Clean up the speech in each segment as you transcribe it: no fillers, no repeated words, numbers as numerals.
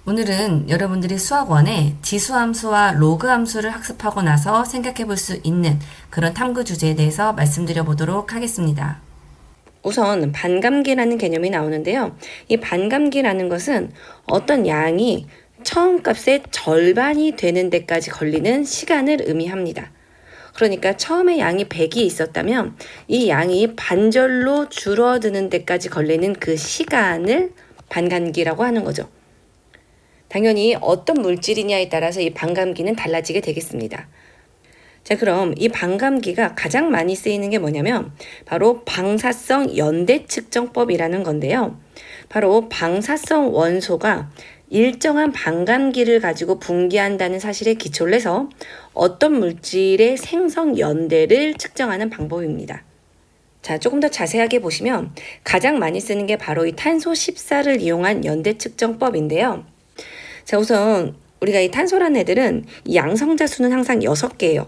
오늘은 여러분들이 수학원에 지수함수와 로그함수를 학습하고 나서 생각해 볼 수 있는 그런 탐구 주제에 대해서 말씀드려 보도록 하겠습니다. 우선 반감기라는 개념이 나오는데요. 이 반감기라는 것은 어떤 양이 처음 값의 절반이 되는 데까지 걸리는 시간을 의미합니다. 그러니까 처음에 양이 100이 있었다면 이 양이 반절로 줄어드는 데까지 걸리는 그 시간을 반감기라고 하는 거죠. 당연히 어떤 물질이냐에 따라서 이 반감기는 달라지게 되겠습니다. 자, 그럼 이 반감기가 가장 많이 쓰이는 게 뭐냐면 바로 방사성 연대 측정법이라는 건데요. 바로 방사성 원소가 일정한 반감기를 가지고 분기한다는 사실에 기초를 해서 어떤 물질의 생성 연대를 측정하는 방법입니다. 자, 조금 더 자세하게 보시면 가장 많이 쓰는 게 바로 이 탄소 14를 이용한 연대 측정법인데요. 자, 우선 우리가 이 탄소라는 애들은 이 양성자 수는 항상 6개예요.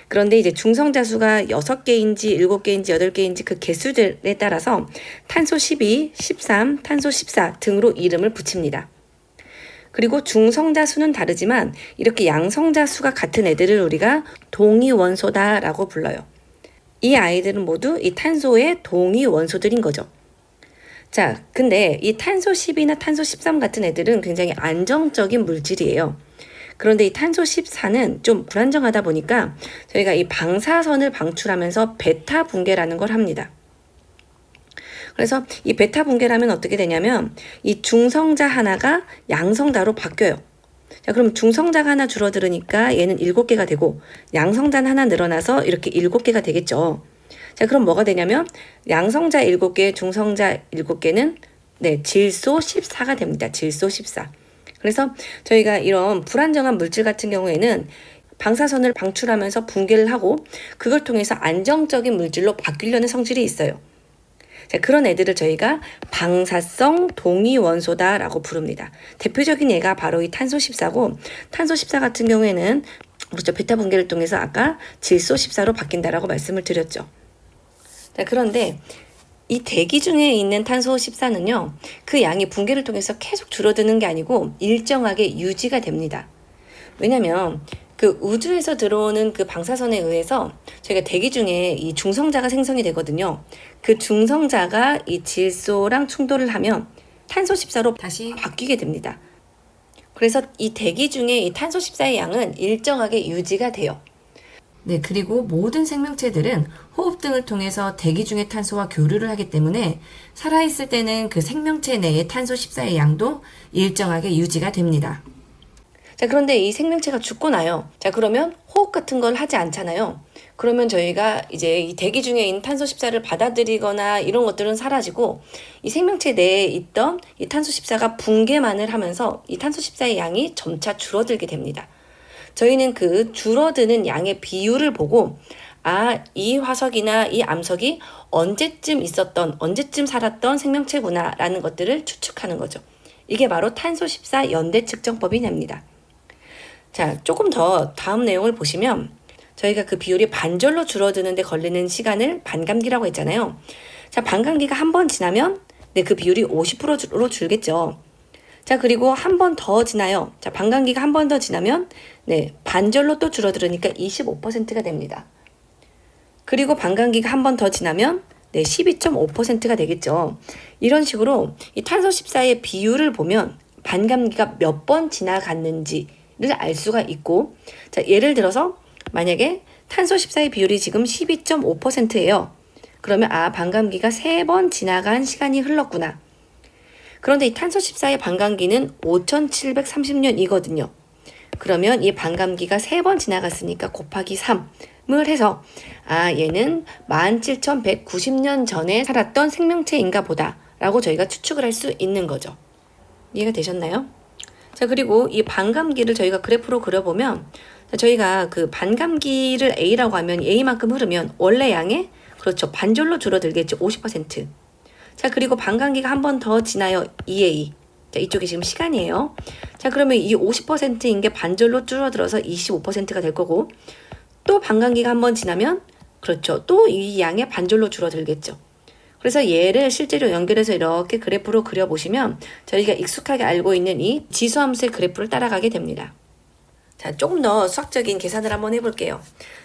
그런데 이제 중성자 수가 6개인지 7개인지 8개인지 그 개수들에 따라서 탄소 12, 13, 탄소 14 등으로 이름을 붙입니다. 그리고 중성자 수는 다르지만 이렇게 양성자 수가 같은 애들을 우리가 동위 원소다라고 불러요. 이 아이들은 모두 이 탄소의 동위 원소들인 거죠. 자, 근데 이 탄소 10이나 탄소 13 같은 애들은 굉장히 안정적인 물질이에요. 그런데 이 탄소 14는 좀 불안정하다 보니까 저희가 이 방사선을 방출하면서 베타 붕괴라는 걸 합니다. 그래서 이 베타 붕괴를 하면 어떻게 되냐면 이 중성자 하나가 양성자로 바뀌어요. 자, 그럼 중성자가 하나 줄어들으니까 얘는 7개가 되고 양성자는 하나 늘어나서 이렇게 7개가 되겠죠. 자, 그럼 뭐가 되냐면 양성자 7개, 중성자 7개는 질소 14가 됩니다. 질소 14. 그래서 저희가 이런 불안정한 물질 같은 경우에는 방사선을 방출하면서 붕괴를 하고 그걸 통해서 안정적인 물질로 바뀌려는 성질이 있어요. 자, 그런 애들을 저희가 방사성 동위 원소다라고 부릅니다. 대표적인 예가 바로 이 탄소 14고 탄소 14 같은 경우에는 그렇죠. 베타 붕괴를 통해서 아까 질소 14로 바뀐다라고 말씀을 드렸죠. 자, 그런데 이 대기 중에 있는 탄소 14는요, 그 양이 붕괴를 통해서 계속 줄어드는 게 아니고 일정하게 유지가 됩니다. 왜냐면 그 우주에서 들어오는 그 방사선에 의해서 저희가 대기 중에 이 중성자가 생성이 되거든요. 그 중성자가 이 질소랑 충돌을 하면 탄소 14로 다시 바뀌게 됩니다. 그래서 이 대기 중에 이 탄소 14의 양은 일정하게 유지가 돼요. 네, 그리고 모든 생명체들은 호흡 등을 통해서 대기 중의 탄소와 교류를 하기 때문에 살아있을 때는 그 생명체 내의 탄소 14의 양도 일정하게 유지가 됩니다. 자, 그런데 이 생명체가 죽고 나요. 자, 그러면 호흡 같은 걸 하지 않잖아요. 그러면 저희가 이제 이 대기 중에 있는 탄소 14를 받아들이거나 이런 것들은 사라지고 이 생명체 내에 있던 이 탄소 14가 붕괴만을 하면서 이 탄소 14의 양이 점차 줄어들게 됩니다. 저희는 그 줄어드는 양의 비율을 보고 이 화석이나 이 암석이 언제쯤 살았던 생명체구나 라는 것들을 추측하는 거죠. 이게 바로 탄소 14 연대 측정법이 됩니다. 자, 조금 더 다음 내용을 보시면 저희가 그 비율이 반절로 줄어드는 데 걸리는 시간을 반감기라고 했잖아요. 자, 반감기가 한 번 지나면 그 비율이 50%로 줄겠죠. 자, 그리고 한 번 더 지나요. 자, 반감기가 한 번 더 지나면 반절로 또 줄어들으니까 25%가 됩니다. 그리고 반감기가 한 번 더 지나면 12.5%가 되겠죠. 이런 식으로 이 탄소 14의 비율을 보면 반감기가 몇 번 지나갔는지를 알 수가 있고, 자, 예를 들어서 만약에 탄소 14의 비율이 지금 12.5%예요. 그러면 반감기가 3번 지나간 시간이 흘렀구나. 그런데 이 탄소 14의 반감기는 5730년이거든요. 그러면 이 반감기가 3번 지나갔으니까 곱하기 3을 해서 얘는 17190년 전에 살았던 생명체인가 보다 라고 저희가 추측을 할 수 있는 거죠. 이해가 되셨나요? 자, 그리고 이 반감기를 저희가 그래프로 그려보면 저희가 그 반감기를 A라고 하면 A만큼 흐르면 원래 양의 그렇죠. 반절로 줄어들겠죠. 50%. 자, 그리고 반감기가 한 번 더 지나요. 2A. 자, 이쪽이 지금 시간이에요. 자, 그러면 이 50%인 게 반절로 줄어들어서 25%가 될 거고, 또 반감기가 한 번 지나면, 그렇죠. 또 이 양의 반절로 줄어들겠죠. 그래서 얘를 실제로 연결해서 이렇게 그래프로 그려보시면 저희가 익숙하게 알고 있는 이 지수함수의 그래프를 따라가게 됩니다. 자, 조금 더 수학적인 계산을 한번 해볼게요.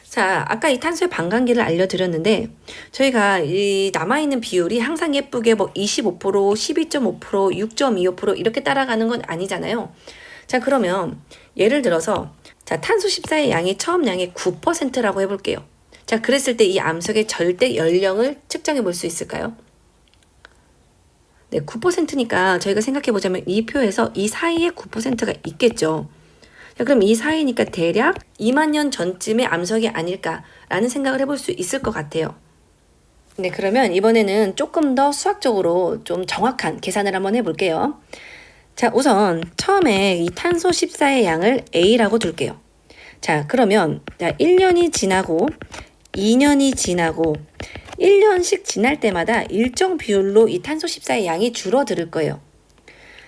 자, 아까 이 탄소의 반감기를 알려드렸는데 저희가 이 남아있는 비율이 항상 예쁘게 뭐 25%, 12.5%, 6.25% 이렇게 따라가는 건 아니잖아요. 자, 그러면 예를 들어서 자, 탄소 14의 양이 처음 양의 9%라고 해볼게요. 자, 그랬을 때 이 암석의 절대 연령을 측정해 볼 수 있을까요? 네, 9%니까 저희가 생각해 보자면 이 표에서 이 사이에 9%가 있겠죠. 자, 그럼 이 사이니까 대략 2만 년 전쯤의 암석이 아닐까라는 생각을 해볼 수 있을 것 같아요. 네, 그러면 이번에는 조금 더 수학적으로 좀 정확한 계산을 한번 해볼게요. 자, 우선 처음에 이 탄소 14의 양을 A라고 둘게요. 자, 그러면 1년이 지나고 2년이 지나고 1년씩 지날 때마다 일정 비율로 이 탄소 14의 양이 줄어들 거예요.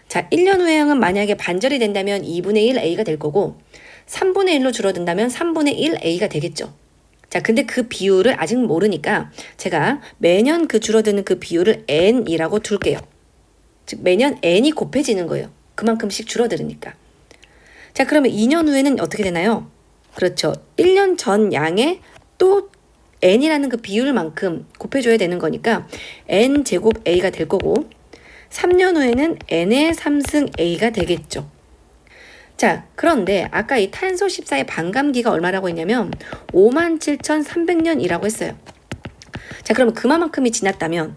자, 1년 후의 양은 만약에 반절이 된다면 2분의 1 A가 될 거고 3분의 1로 줄어든다면 3분의 1 A가 되겠죠. 자, 근데 그 비율을 아직 모르니까 제가 매년 그 줄어드는 그 비율을 N이라고 둘게요. 즉 매년 N이 곱해지는 거예요. 그만큼씩 줄어들으니까. 자, 그러면 2년 후에는 어떻게 되나요? 그렇죠. 1년 전 양에 또 n이라는 그 비율만큼 곱해줘야 되는 거니까 n제곱 a가 될 거고 3년 후에는 n의 3승 a가 되겠죠. 자, 그런데 아까 이 탄소 14의 반감기가 얼마라고 했냐면 57,300년이라고 했어요. 자, 그러면 그만큼이 지났다면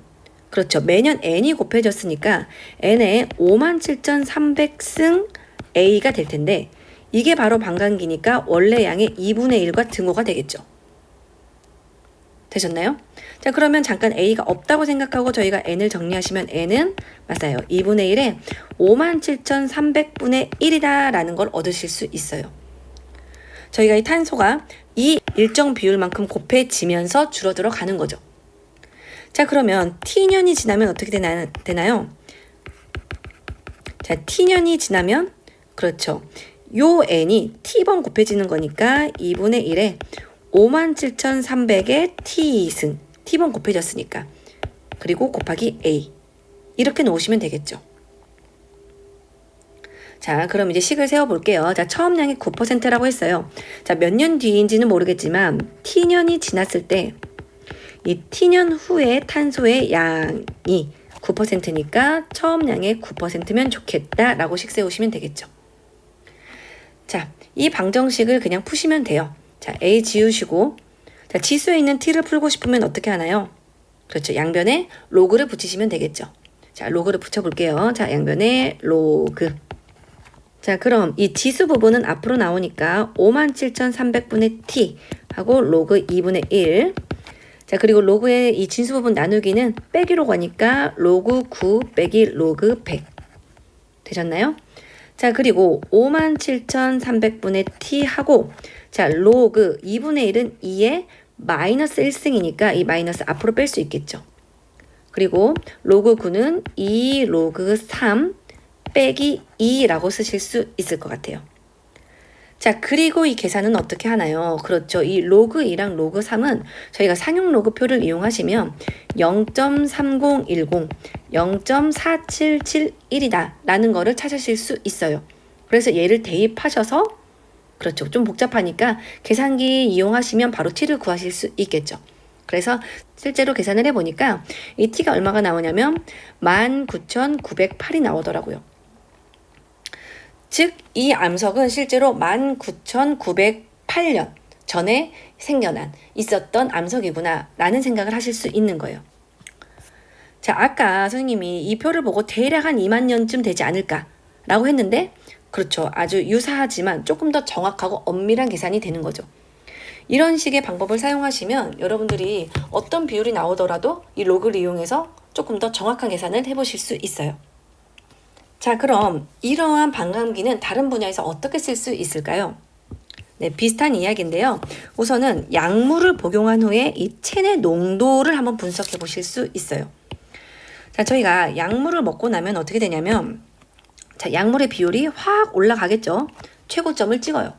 그렇죠. 매년 n이 곱해졌으니까 n의 57,300승 a가 될 텐데 이게 바로 반감기니까 원래 양의 2분의 1과 등호가 되겠죠. 되셨나요? 자, 그러면 잠깐 a가 없다고 생각하고 저희가 n을 정리하시면 n은 맞아요. 2분의 1에 57,300분의 1이다 라는 걸 얻으실 수 있어요. 저희가 이 탄소가 이 일정 비율만큼 곱해지면서 줄어들어 가는 거죠. 자, 그러면 t년이 지나면 어떻게 되나요? 자, t년이 지나면 그렇죠. 요 n이 t번 곱해지는 거니까 2분의 1에 57,300의 t승, t번 곱해졌으니까. 그리고 곱하기 a. 이렇게 놓으시면 되겠죠. 자, 그럼 이제 식을 세워볼게요. 자, 처음 양이 9%라고 했어요. 자, 몇 년 뒤인지는 모르겠지만 t년이 지났을 때 이 t년 후에 탄소의 양이 9%니까 처음 양의 9%면 좋겠다라고 식 세우시면 되겠죠. 자, 이 방정식을 그냥 푸시면 돼요. 자, a 지우시고 자, 지수에 있는 t를 풀고 싶으면 어떻게 하나요? 그렇죠. 양변에 로그를 붙이시면 되겠죠. 자, 로그를 붙여볼게요. 자, 양변에 로그. 자, 그럼 이 지수 부분은 앞으로 나오니까 57,300분의 t 하고 로그 2분의 1. 자, 그리고 로그의 이 진수 부분 나누기는 빼기로 가니까 로그 9 빼기 로그 100. 되셨나요? 자, 그리고 57,300분의 t 하고 자, 로그 2분의 1은 2의 마이너스 1승이니까 이 마이너스 앞으로 뺄 수 있겠죠. 그리고 로그 9는 2 로그 3 빼기 2라고 쓰실 수 있을 것 같아요. 자, 그리고 이 계산은 어떻게 하나요? 그렇죠. 이 로그 2랑 로그 3은 저희가 상용 로그표를 이용하시면 0.3010, 0.4771이다 라는 거를 찾으실 수 있어요. 그래서 얘를 대입하셔서 그렇죠. 좀 복잡하니까 계산기 이용하시면 바로 t를 구하실 수 있겠죠. 그래서 실제로 계산을 해보니까 이 t가 얼마가 나오냐면 19,908이 나오더라고요. 즉, 이 암석은 실제로 19,908년 전에 생겨난 있었던 암석이구나 라는 생각을 하실 수 있는 거예요. 자, 아까 선생님이 이 표를 보고 대략 한 2만 년쯤 되지 않을까 라고 했는데 그렇죠. 아주 유사하지만 조금 더 정확하고 엄밀한 계산이 되는 거죠. 이런 식의 방법을 사용하시면 여러분들이 어떤 비율이 나오더라도 이 로그를 이용해서 조금 더 정확한 계산을 해보실 수 있어요. 자, 그럼 이러한 반감기는 다른 분야에서 어떻게 쓸 수 있을까요? 네, 비슷한 이야기인데요. 우선은 약물을 복용한 후에 이 체내 농도를 한번 분석해 보실 수 있어요. 자, 저희가 약물을 먹고 나면 어떻게 되냐면 자, 약물의 비율이 확 올라가겠죠. 최고점을 찍어요.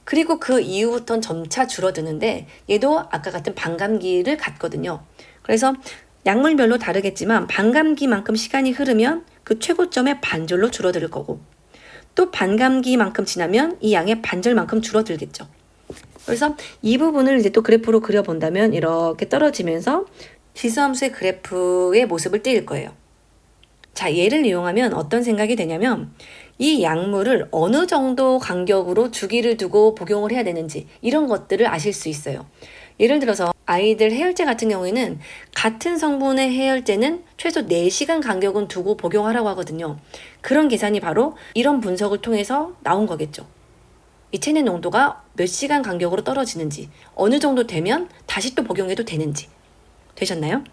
그리고 그 이후부터는 점차 줄어드는데 얘도 아까 같은 반감기를 갖거든요. 그래서 약물별로 다르겠지만 반감기만큼 시간이 흐르면 그 최고점의 반절로 줄어들 거고 또 반감기만큼 지나면 이 양의 반절만큼 줄어들겠죠. 그래서 이 부분을 이제 또 그래프로 그려본다면 이렇게 떨어지면서 지수함수의 그래프의 모습을 띄일 거예요. 자, 얘를 이용하면 어떤 생각이 되냐면 이 약물을 어느 정도 간격으로 주기를 두고 복용을 해야 되는지 이런 것들을 아실 수 있어요. 예를 들어서 아이들 해열제 같은 경우에는 같은 성분의 해열제는 최소 4시간 간격은 두고 복용하라고 하거든요. 그런 계산이 바로 이런 분석을 통해서 나온 거겠죠. 이 체내 농도가 몇 시간 간격으로 떨어지는지, 어느 정도 되면 다시 또 복용해도 되는지. 되셨나요?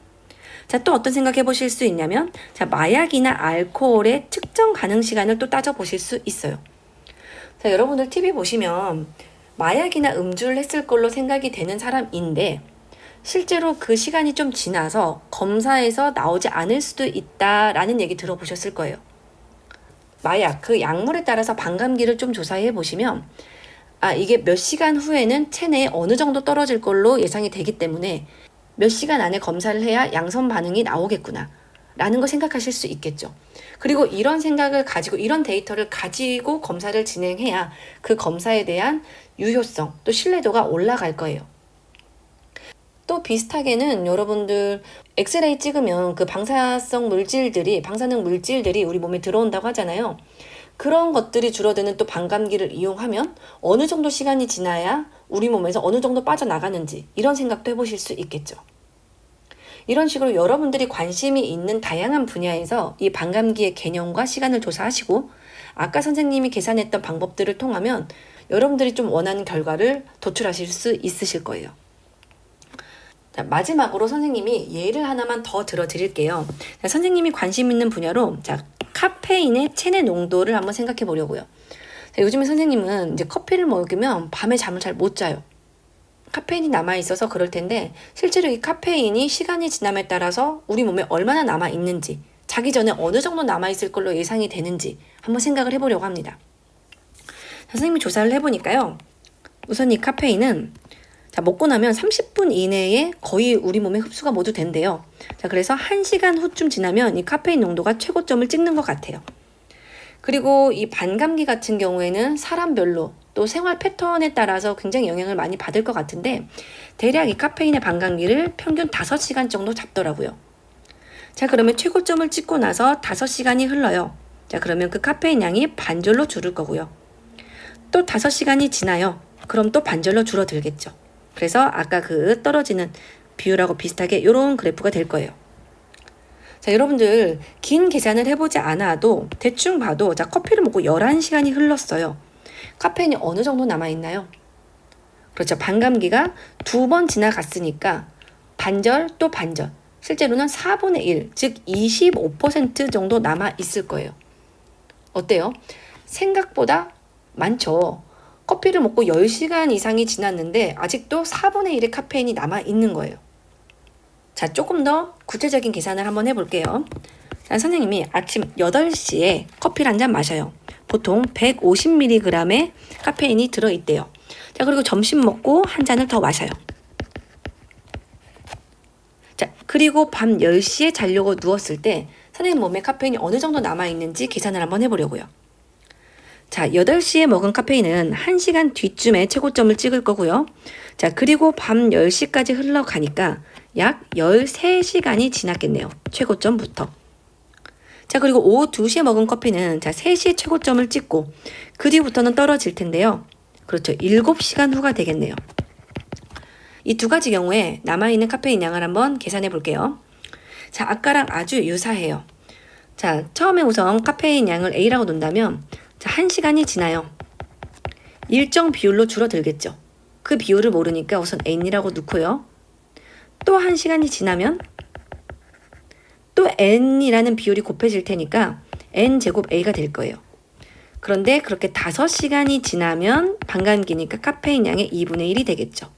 자, 또 어떤 생각 해보실 수 있냐면, 자, 마약이나 알코올의 측정 가능 시간을 또 따져보실 수 있어요. 자, 여러분들 TV 보시면 마약이나 음주를 했을 걸로 생각이 되는 사람인데, 실제로 그 시간이 좀 지나서 검사에서 나오지 않을 수도 있다라는 얘기 들어보셨을 거예요. 마약, 그 약물에 따라서 반감기를 좀 조사해 보시면 이게 몇 시간 후에는 체내에 어느 정도 떨어질 걸로 예상이 되기 때문에 몇 시간 안에 검사를 해야 양성 반응이 나오겠구나 라는 거 생각하실 수 있겠죠. 그리고 이런 생각을 가지고 이런 데이터를 가지고 검사를 진행해야 그 검사에 대한 유효성 또 신뢰도가 올라갈 거예요. 또 비슷하게는 여러분들 엑스레이 찍으면 그 방사능 물질들이 우리 몸에 들어온다고 하잖아요. 그런 것들이 줄어드는 또 반감기를 이용하면 어느 정도 시간이 지나야 우리 몸에서 어느 정도 빠져나가는지 이런 생각도 해보실 수 있겠죠. 이런 식으로 여러분들이 관심이 있는 다양한 분야에서 이 반감기의 개념과 시간을 조사하시고 아까 선생님이 계산했던 방법들을 통하면 여러분들이 좀 원하는 결과를 도출하실 수 있으실 거예요. 자, 마지막으로 선생님이 예를 하나만 더 들어드릴게요. 자, 선생님이 관심 있는 분야로 카페인의 체내 농도를 한번 생각해 보려고요. 자, 요즘에 선생님은 이제 커피를 먹으면 밤에 잠을 잘 못 자요. 카페인이 남아있어서 그럴 텐데 실제로 이 카페인이 시간이 지남에 따라서 우리 몸에 얼마나 남아있는지 자기 전에 어느 정도 남아있을 걸로 예상이 되는지 한번 생각을 해보려고 합니다. 자, 선생님이 조사를 해보니까요. 우선 이 카페인은 먹고 나면 30분 이내에 거의 우리 몸에 흡수가 모두 된대요. 자, 그래서 1시간 후쯤 지나면 이 카페인 농도가 최고점을 찍는 것 같아요. 그리고 이 반감기 같은 경우에는 사람별로 또 생활 패턴에 따라서 굉장히 영향을 많이 받을 것 같은데 대략 이 카페인의 반감기를 평균 5시간 정도 잡더라고요. 자, 그러면 최고점을 찍고 나서 5시간이 흘러요. 자, 그러면 그 카페인 양이 반절로 줄을 거고요. 또 5시간이 지나요. 그럼 또 반절로 줄어들겠죠. 그래서 아까 그 떨어지는 비율하고 비슷하게 이런 그래프가 될 거예요. 자, 여러분들 긴 계산을 해보지 않아도 대충 봐도 자, 커피를 먹고 11시간이 흘렀어요. 카페인이 어느 정도 남아있나요? 그렇죠. 반감기가 2번 지나갔으니까 반절 또 반절. 실제로는 4분의 1, 즉 25% 정도 남아있을 거예요. 어때요? 생각보다 많죠. 커피를 먹고 10시간 이상이 지났는데 아직도 4분의 1의 카페인이 남아있는 거예요. 자, 조금 더 구체적인 계산을 한번 해볼게요. 자, 선생님이 아침 8시에 커피를 한 잔 마셔요. 보통 150mg의 카페인이 들어있대요. 자, 그리고 점심 먹고 한 잔을 더 마셔요. 자, 그리고 밤 10시에 자려고 누웠을 때 선생님 몸에 카페인이 어느 정도 남아있는지 계산을 한번 해보려고요. 자, 8시에 먹은 카페인은 1시간 뒤쯤에 최고점을 찍을 거고요. 자, 그리고 밤 10시까지 흘러가니까 약 13시간이 지났겠네요. 최고점부터. 자, 그리고 오후 2시에 먹은 커피는 자, 3시에 최고점을 찍고 그 뒤부터는 떨어질 텐데요. 그렇죠. 7시간 후가 되겠네요. 이 두 가지 경우에 남아있는 카페인 양을 한번 계산해 볼게요. 자, 아까랑 아주 유사해요. 자, 처음에 우선 카페인 양을 A라고 놓는다면 자, 1시간이 지나요. 일정 비율로 줄어들겠죠. 그 비율을 모르니까 우선 N이라고 놓고요. 또 1시간이 지나면 또 N이라는 비율이 곱해질 테니까 N제곱 A가 될 거예요. 그런데 그렇게 5시간이 지나면 반감기니까 카페인 양의 2분의 1이 되겠죠.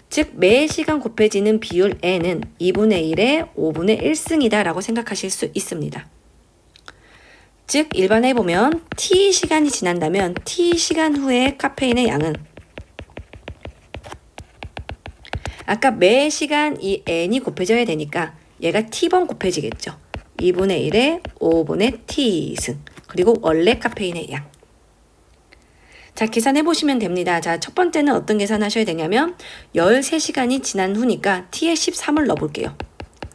즉 매 시간 곱해지는 비율 N은 2분의 1의 5분의 1승이다 라고 생각하실 수 있습니다. 즉 일반해보면 T시간이 지난다면 T시간 후에 카페인의 양은 아까 매 시간 이 N이 곱해져야 되니까 얘가 t번 곱해지겠죠. 2분의 1에 5분의 t승. 그리고 원래 카페인의 양. 자, 계산해 보시면 됩니다. 자, 첫 번째는 어떤 계산하셔야 되냐면 13시간이 지난 후니까 t에 13을 넣어볼게요.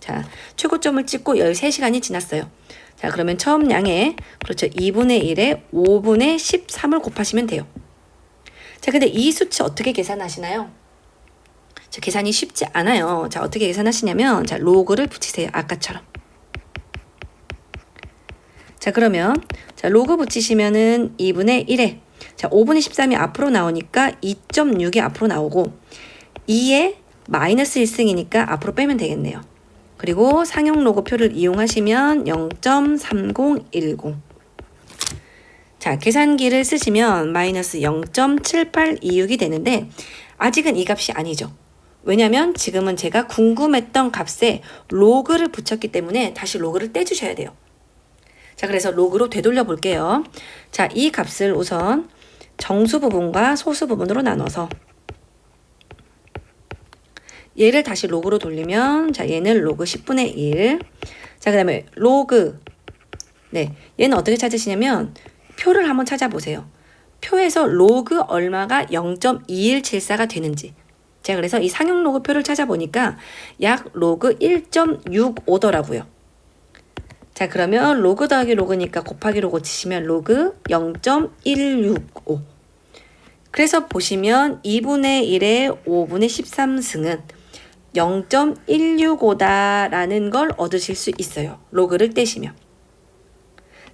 자, 최고점을 찍고 13시간이 지났어요. 자, 그러면 처음 양에 그렇죠. 2분의 1에 5분의 13을 곱하시면 돼요. 자, 근데 이 수치 어떻게 계산하시나요? 자, 계산이 쉽지 않아요. 자, 어떻게 계산하시냐면 자, 로그를 붙이세요. 아까처럼. 자, 그러면 자, 로그 붙이시면은 2분의 1에 자, 5분의 13이 앞으로 나오니까 2.6이 앞으로 나오고 2에 마이너스 1승이니까 앞으로 빼면 되겠네요. 그리고 상용 로그표를 이용하시면 0.3010. 자, 계산기를 쓰시면 마이너스 0.7826이 되는데 아직은 이 값이 아니죠. 왜냐면 지금은 제가 궁금했던 값에 로그를 붙였기 때문에 다시 로그를 떼주셔야 돼요. 자, 그래서 로그로 되돌려 볼게요. 자, 이 값을 우선 정수 부분과 소수 부분으로 나눠서 얘를 다시 로그로 돌리면 자, 얘는 로그 10분의 1. 자, 그다음에 로그. 네. 얘는 어떻게 찾으시냐면 표를 한번 찾아보세요. 표에서 로그 얼마가 0.2174가 되는지. 제가 그래서 이 상용 로그 표를 찾아보니까 약 로그 1.65더라고요. 자, 그러면 로그 더하기 로그니까 곱하기 로그 치시면 로그 0.165. 그래서 보시면 2분의 1에 5분의 13승은 0.165다라는 걸 얻으실 수 있어요. 로그를 떼시면.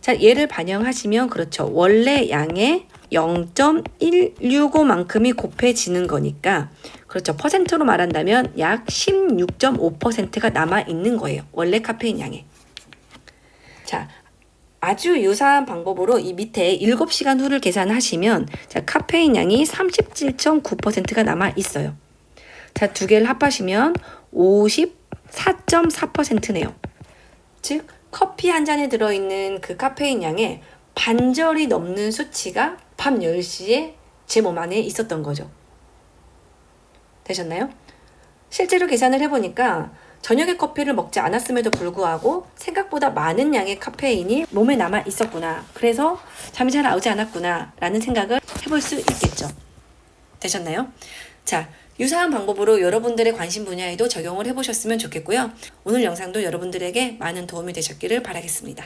자, 얘를 반영하시면 그렇죠. 원래 양의 0.165만큼이 곱해지는 거니까 그렇죠. 퍼센트로 말한다면 약 16.5%가 남아있는 거예요. 원래 카페인 양에. 자, 아주 유사한 방법으로 이 밑에 7시간 후를 계산하시면 자, 카페인 양이 37.9%가 남아있어요. 자, 두 개를 합하시면 54.4%네요. 즉, 커피 한 잔에 들어있는 그 카페인 양의 반절이 넘는 수치가 밤 10시에 제 몸 안에 있었던 거죠. 되셨나요? 실제로 계산을 해보니까 저녁에 커피를 먹지 않았음에도 불구하고 생각보다 많은 양의 카페인이 몸에 남아 있었구나. 그래서 잠이 잘 오지 않았구나 라는 생각을 해볼 수 있겠죠. 되셨나요? 자, 유사한 방법으로 여러분들의 관심 분야에도 적용을 해보셨으면 좋겠고요. 오늘 영상도 여러분들에게 많은 도움이 되셨기를 바라겠습니다.